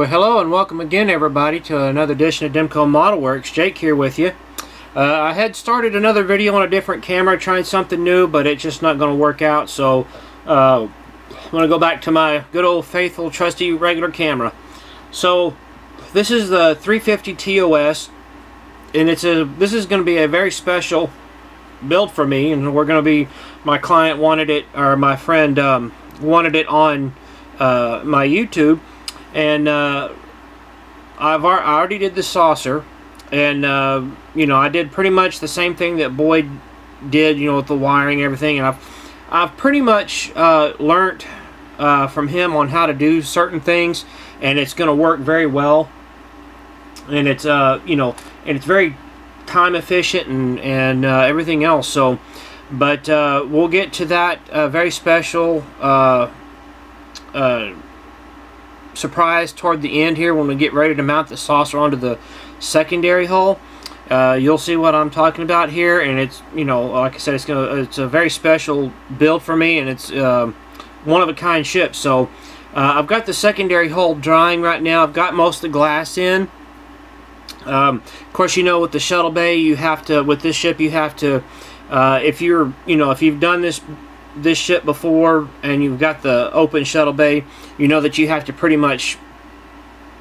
Well, hello and welcome again, everybody, to another edition of Demko Modelworks. Jake here with you. I had started another video on a different camera, trying something new, but it's just not going to work out. So I'm going to go back to my good old faithful, trusty, regular camera. So this is the 350 TOS, and this is going to be a very special build for me. And we're going to be, my client wanted it, or my friend wanted it on my YouTube. And I already did the saucer, and you know, I did pretty much the same thing that Boyd did, you know, with the wiring and everything. And I've pretty much learned from him on how to do certain things, and it's going to work very well. And it's you know, and it's very time efficient and everything else. So, but we'll get to that very special surprise toward the end here when we get ready to mount the saucer onto the secondary hull. You'll see what I'm talking about here, and it's, you know, like I said, it's a very special build for me, and it's one of a kind ship. So I've got the secondary hull drying right now. I've got most of the glass in. Of course, you know, with the Shuttle Bay, you have to, with this ship, you have to, if you're, you know, if you've done this ship before and you've got the open Shuttle Bay, you know that you have to pretty much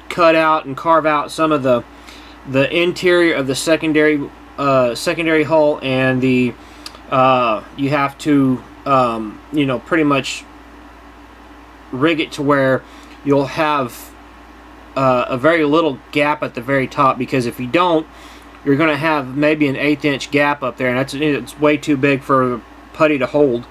cut out and carve out some of the interior of the secondary hull, and the you have to you know, pretty much rig it to where you'll have a very little gap at the very top, because if you don't, you're going to have maybe an 1/8 inch gap up there, and it's way too big for a putty to hold.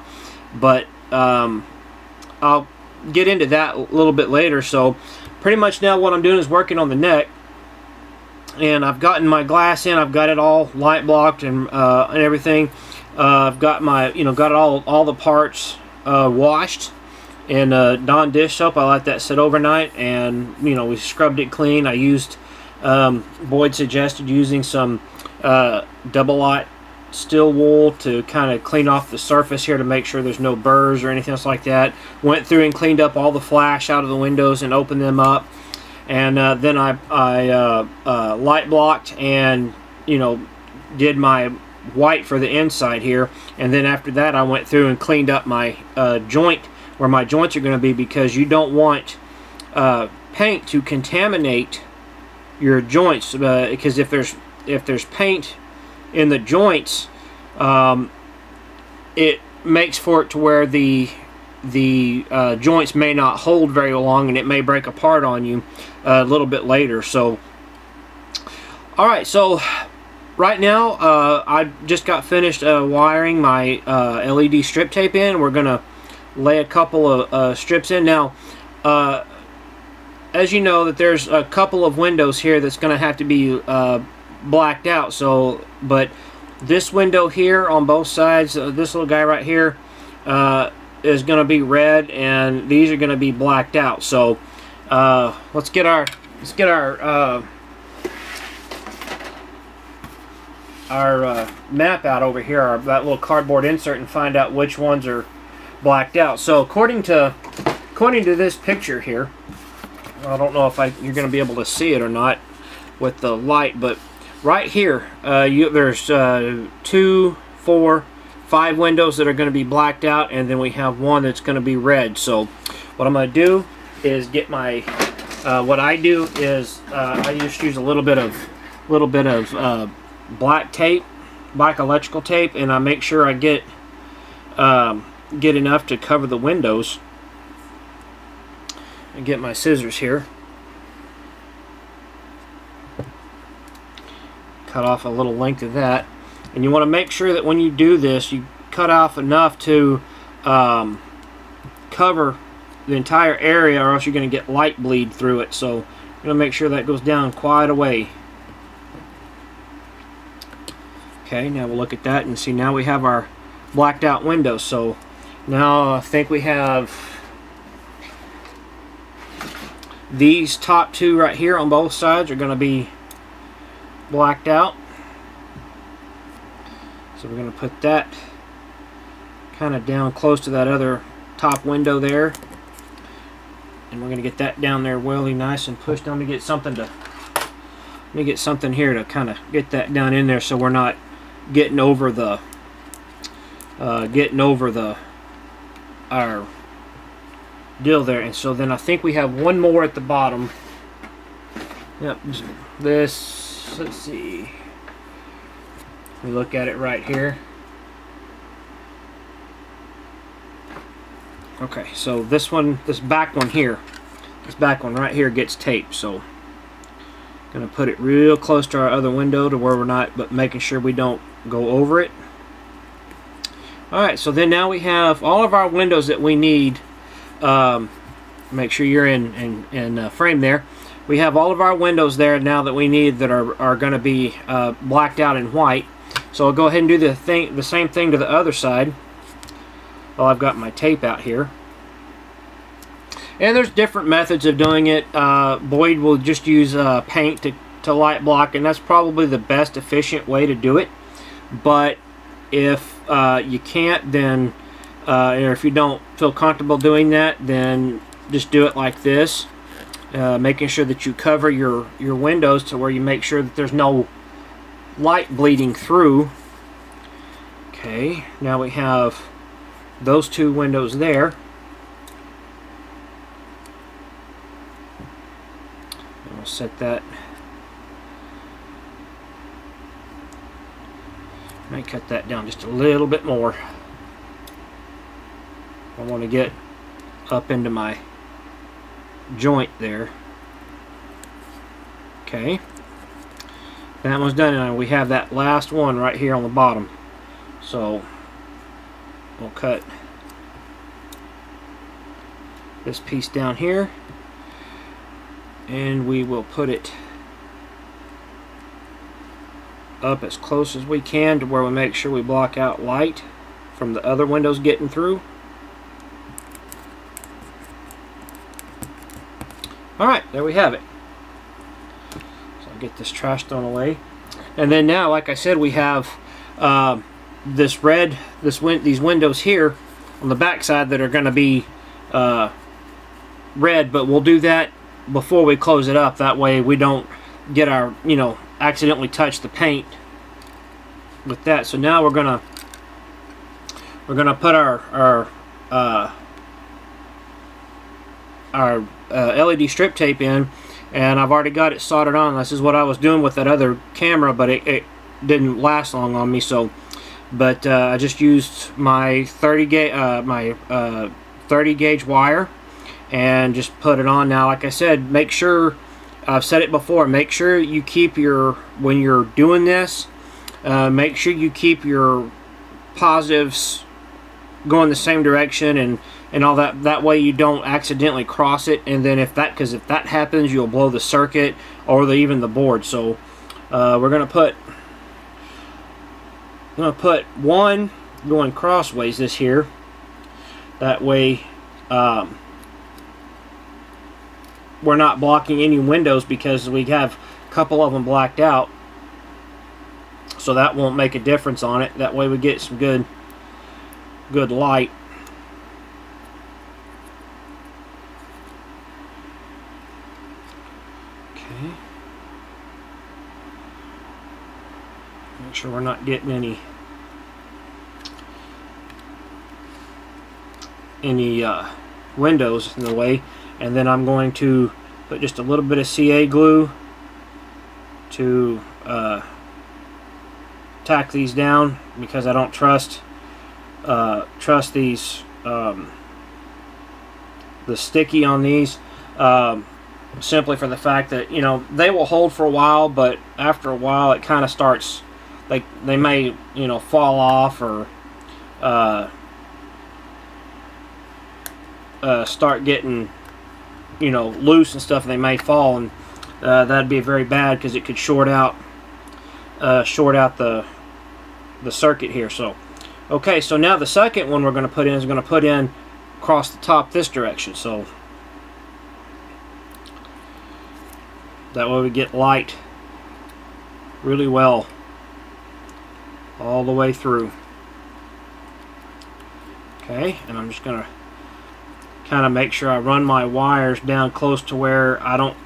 But I'll get into that a little bit later. So pretty much now what I'm doing is working on the neck, and I've gotten my glass in. I've got it all light blocked and everything. I've got my, you know, got it all the parts washed in Dawn dish soap. I let that sit overnight, and, you know, we scrubbed it clean. I used Boyd suggested using some double light steel wool to kind of clean off the surface here to make sure there's no burrs or anything else like that. Went through and cleaned up all the flash out of the windows and opened them up, and then I light blocked and, you know, did my white for the inside here. And then after that, I went through and cleaned up my joint where my joints are going to be, because you don't want paint to contaminate your joints, because if there's paint in the joints, it makes for it to where the joints may not hold very long, and it may break apart on you a little bit later. So alright, so right now I just got finished wiring my LED strip tape in. We're gonna lay a couple of strips in now. As you know, that there's a couple of windows here that's gonna have to be blacked out. So, but this window here on both sides, this little guy right here, is going to be red, and these are going to be blacked out. So let's get our map out over here, that little cardboard insert, and find out which ones are blacked out. So according to this picture here, I don't know if you're going to be able to see it or not with the light, but right here, there's 2, 4, 5 windows that are going to be blacked out, and then we have one that's going to be red. So what I'm going to do is get my, what I do is I just use a little bit of black tape, black electrical tape, and I make sure I get enough to cover the windows. And get my scissors here. Cut off a little length of that, and you want to make sure that when you do this, you cut off enough to cover the entire area, or else you're going to get light bleed through it. So you're going to make sure that goes down quite a way. Okay, now we'll look at that and see. Now we have our blacked out windows. So now I think we have these top two right here on both sides are going to be blacked out. So we're going to put that kind of down close to that other top window there. and we're going to get that down there really nice and pushed. Let me get something here to kind of get that down in there so we're not getting over the our deal there. And so then I think we have one more at the bottom. Yep, this, let's see, we look at it right here. Okay, so this back one right here gets taped, so gonna put it real close to our other window to where we're not, but making sure we don't go over it. Alright, so then now we have all of our windows that we need. Make sure you're in frame there. We have all of our windows there now that we need that are going to be blacked out in white. So I'll go ahead and do the same thing to the other side. Well, I've got my tape out here. And there's different methods of doing it. Boyd will just use paint to light block, and that's probably the best efficient way to do it. But if you can't, then or if you don't feel comfortable doing that, then just do it like this. Making sure that you cover your windows to where you make sure that there's no light bleeding through. Okay, now we have those two windows there. And we'll set that. I may cut that down just a little bit more. I want to get up into my joint there. Okay, that one's done, and we have that last one right here on the bottom. So we'll cut this piece down here, and we will put it up as close as we can to where we make sure we block out light from the other windows getting through. Alright, there we have it. So I'll get this trash thrown away. And then now, like I said, we have these windows here on the back side that are going to be red, but we'll do that before we close it up. That way we don't get our, accidentally touch the paint with that. So now we're gonna put our LED strip tape in, and I've already got it soldered on. This is what I was doing with that other camera, but it didn't last long on me. So, but I just used my 30 gauge wire and just put it on. Now, like I said, make sure, I've said it before, make sure you keep when you're doing this, make sure you keep your positives going the same direction and all that. That way you don't accidentally cross it, and then if that happens, you'll blow the circuit or even the board. So we're gonna put one going crossways this here. That way we're not blocking any windows, because we have a couple of them blacked out, so that won't make a difference on it. That way we get some good light. Okay, make sure we're not getting any windows in the way. And then I'm going to put just a little bit of CA glue to tack these down, because I don't trust these, the sticky on these, simply for the fact that they will hold for a while, but after a while it kind of starts, like, they may fall off or start getting loose and stuff, and they may fall, and that'd be very bad, because it could short out the circuit here. So okay, so now the second one we're going to put in is going to put in across the top this direction, so that way we get light really well all the way through. Okay, and I'm just going to kind of make sure I run my wires down close to where I don't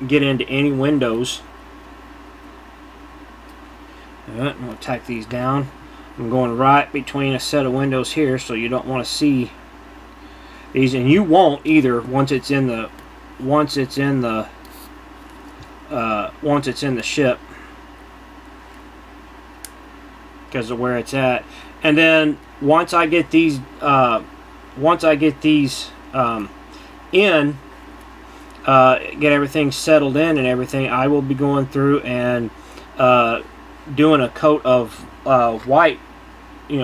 get into any windows. Alright, I'm going to tack these down. I'm going right between a set of windows here, so you don't want to see these, and you won't either once it's in the ship, because of where it's at. And then once I get these in, get everything settled in and everything, I will be going through and doing a coat of white,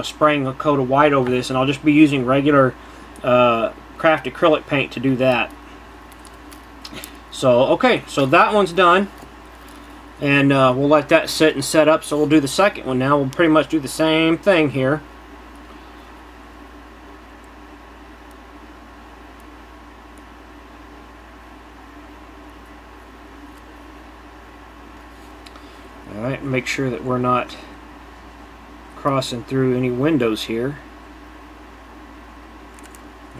spraying a coat of white over this, and I'll just be using regular craft acrylic paint to do that. So okay, so that one's done, and we'll let that sit and set up. So we'll do the second one now. We'll pretty much do the same thing here. Alright, make sure that we're not crossing through any windows here.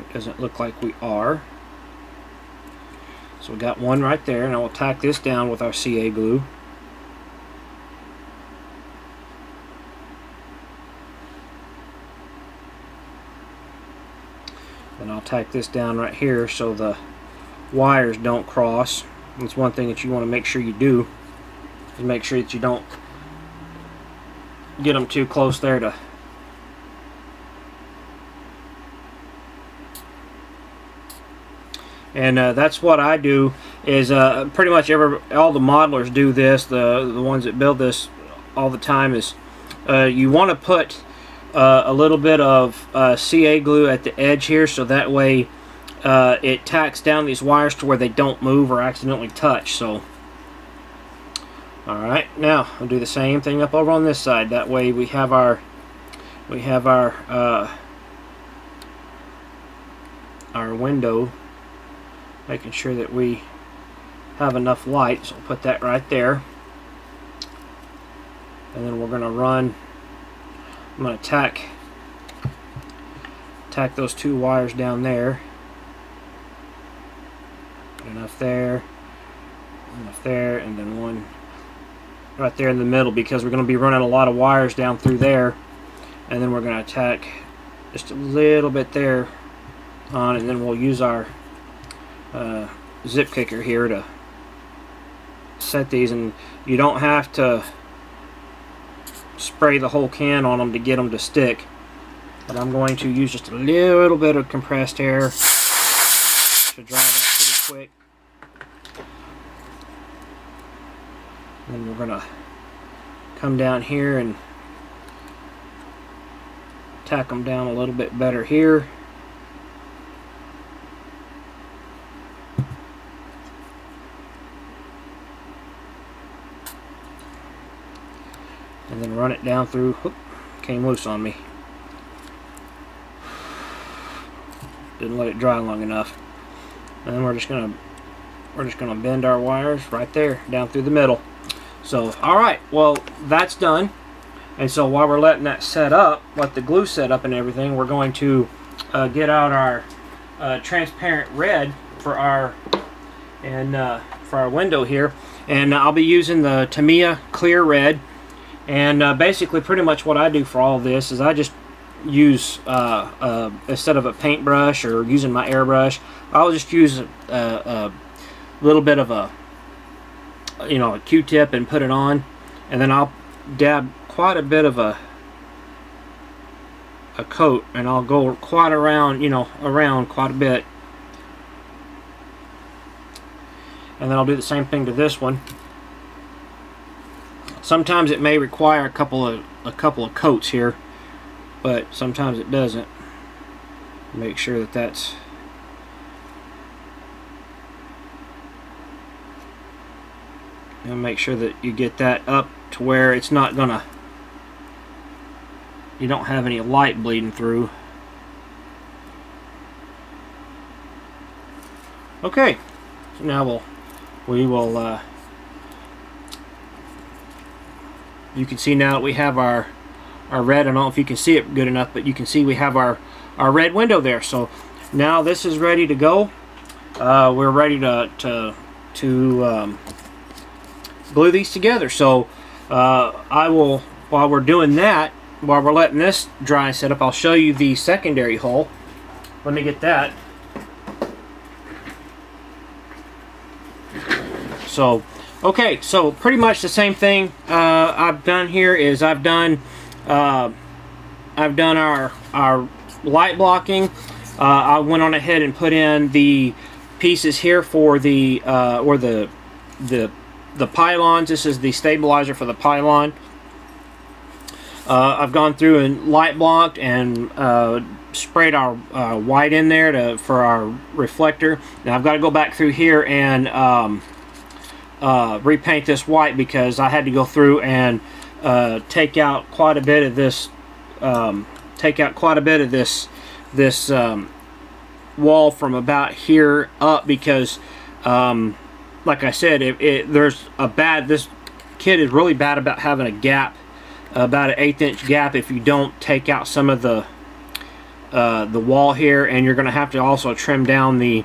It doesn't look like we are. So we got one right there, and I will tack this down with our CA glue. And I'll tack this down right here so the wires don't cross. That's one thing that you want to make sure you do. And make sure that you don't get them too close there to and that's what I do. Is pretty much all the modelers do this. The ones that build this all the time is you want to put a little bit of CA glue at the edge here, so that way it tacks down these wires to where they don't move or accidentally touch. So alright, now I'll do the same thing up over on this side. That way we have our window, making sure that we have enough light. So we'll put that right there, and then we're going to run. I'm going to tack those two wires down there. Enough there, and then one right there in the middle, because we're going to be running a lot of wires down through there. And then we're going to tack just a little bit there on, and then we'll use our zip kicker here to set these. And you don't have to spray the whole can on them to get them to stick, but I'm going to use just a little bit of compressed air to dry that pretty quick. And we're going to come down here and tack them down a little bit better here. And then run it down through. Whoop, came loose on me. Didn't let it dry long enough. And then we're just gonna bend our wires right there down through the middle. So alright, well that's done. And so while we're letting that set up, let the glue set up and everything, we're going to get out our transparent red for our window here. And I'll be using the Tamiya clear red. And basically pretty much what I do for all of this is I just use instead of a paintbrush or using my airbrush, I'll just use a little bit of a Q-tip and put it on, and then I'll dab quite a bit of a coat, and I'll go quite around, around quite a bit, and then I'll do the same thing to this one. Sometimes it may require a couple of coats here, but sometimes it doesn't. Make sure that that's and make sure that you get that up to where it's not gonna, you don't have any light bleeding through. Okay, so now we will you can see now that we have our red. I don't know if you can see it good enough, but you can see we have our red window there. So now this is ready to go. We're ready to glue these together. So I will, while we're doing that, while we're letting this dry and set up, I'll show you the secondary hole. Let me get that. So okay, so pretty much the same thing I've done here is I've done our light blocking. I went on ahead and put in the pieces here for the pylons. This is the stabilizer for the pylon. I've gone through and light blocked and sprayed our white in there for our reflector. Now I've got to go back through here and repaint this white because I had to go through and take out quite a bit of this. This wall from about here up because, like I said, this kit is really bad about having a gap, about an 1/8 inch gap if you don't take out some of the wall here, and you're going to have to also trim down the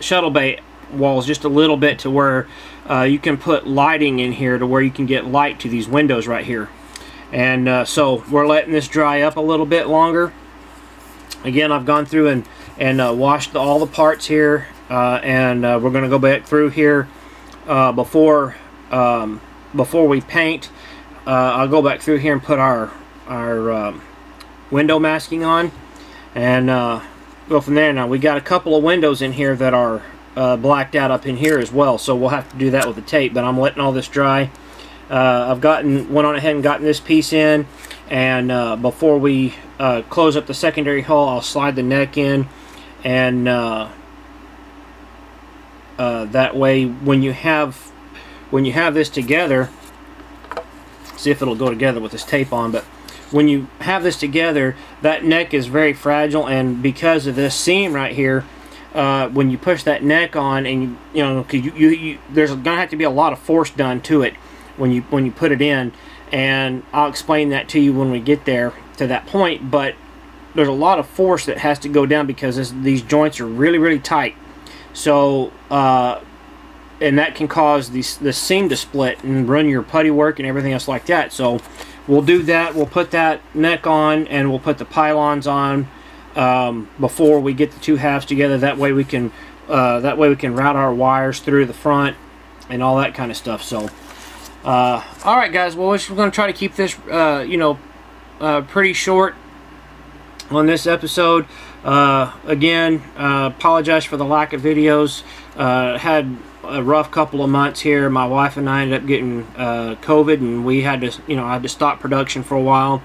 Shuttle Bay walls just a little bit to where you can put lighting in here to where you can get light to these windows right here. And so we're letting this dry up a little bit longer. Again, I've gone through and washed all the parts here, and we're going to go back through here before we paint. I'll go back through here and put our window masking on, and go from there. Now we got a couple of windows in here that are blacked out up in here as well, so we'll have to do that with the tape, but I'm letting all this dry. I've went on ahead and gotten this piece in, and before we close up the secondary hull, I'll slide the neck in, and that way when you have this together, see if it'll go together with this tape on, but when you have this together, that neck is very fragile, and because of this seam right here, when you push that neck on, and you know, there's gonna have to be a lot of force done to it when you put it in, and I'll explain that to you when we get there to that point. But there's a lot of force that has to go down because these joints are really tight. So and that can cause the seam to split and run your putty work and everything else like that. So we'll do that. We'll put that neck on, and we'll put the pylons on before we get the two halves together. That way we can route our wires through the front and all that kind of stuff. So alright guys, well, we're going to try to keep this pretty short on this episode. Again, apologize for the lack of videos. Had a rough couple of months here. My wife and I ended up getting COVID, and we had to, I had to stop production for a while.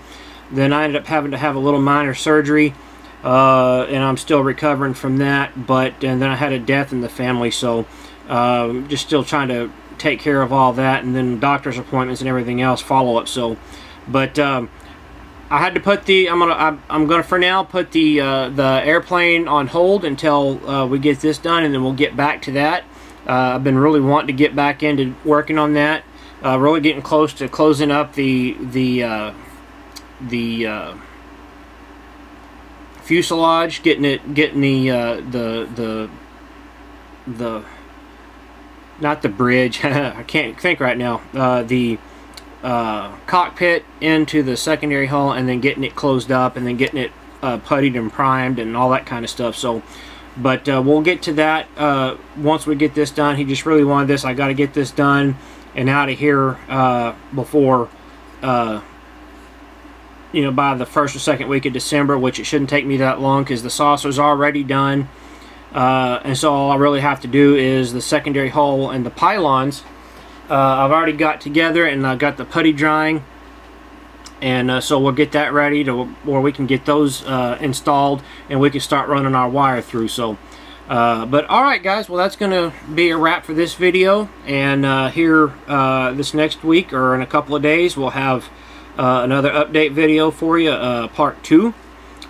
Then I ended up having to have a little minor surgery, and I'm still recovering from that. And then I had a death in the family, so just still trying to take care of all that, and then doctor's appointments and everything else, follow-up. So, but I had to put I'm gonna for now put the airplane on hold until we get this done, and then we'll get back to that. I've been really wanting to get back into working on that. Really getting close to closing up the fuselage, getting the not the bridge, I can't think right now, the cockpit into the secondary hull, and then getting it closed up, and then getting it puttied and primed and all that kind of stuff. So, but we'll get to that once we get this done. He just really wanted this. I got to get this done and out of here before by the first or second week of December, which it shouldn't take me that long because the saucer's already done. And so all I really have to do is the secondary hull and the pylons. I've already got together, and I got the putty drying, and so we'll get that ready to where we can get those installed, and we can start running our wire through. So but alright guys, well, that's gonna be a wrap for this video, and here this next week or in a couple of days we'll have another update video for you, part 2.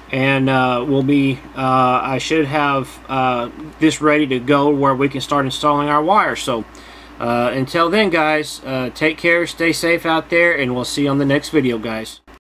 And we'll be I should have this ready to go where we can start installing our wires. So until then guys, take care, stay safe out there, and we'll see you on the next video guys.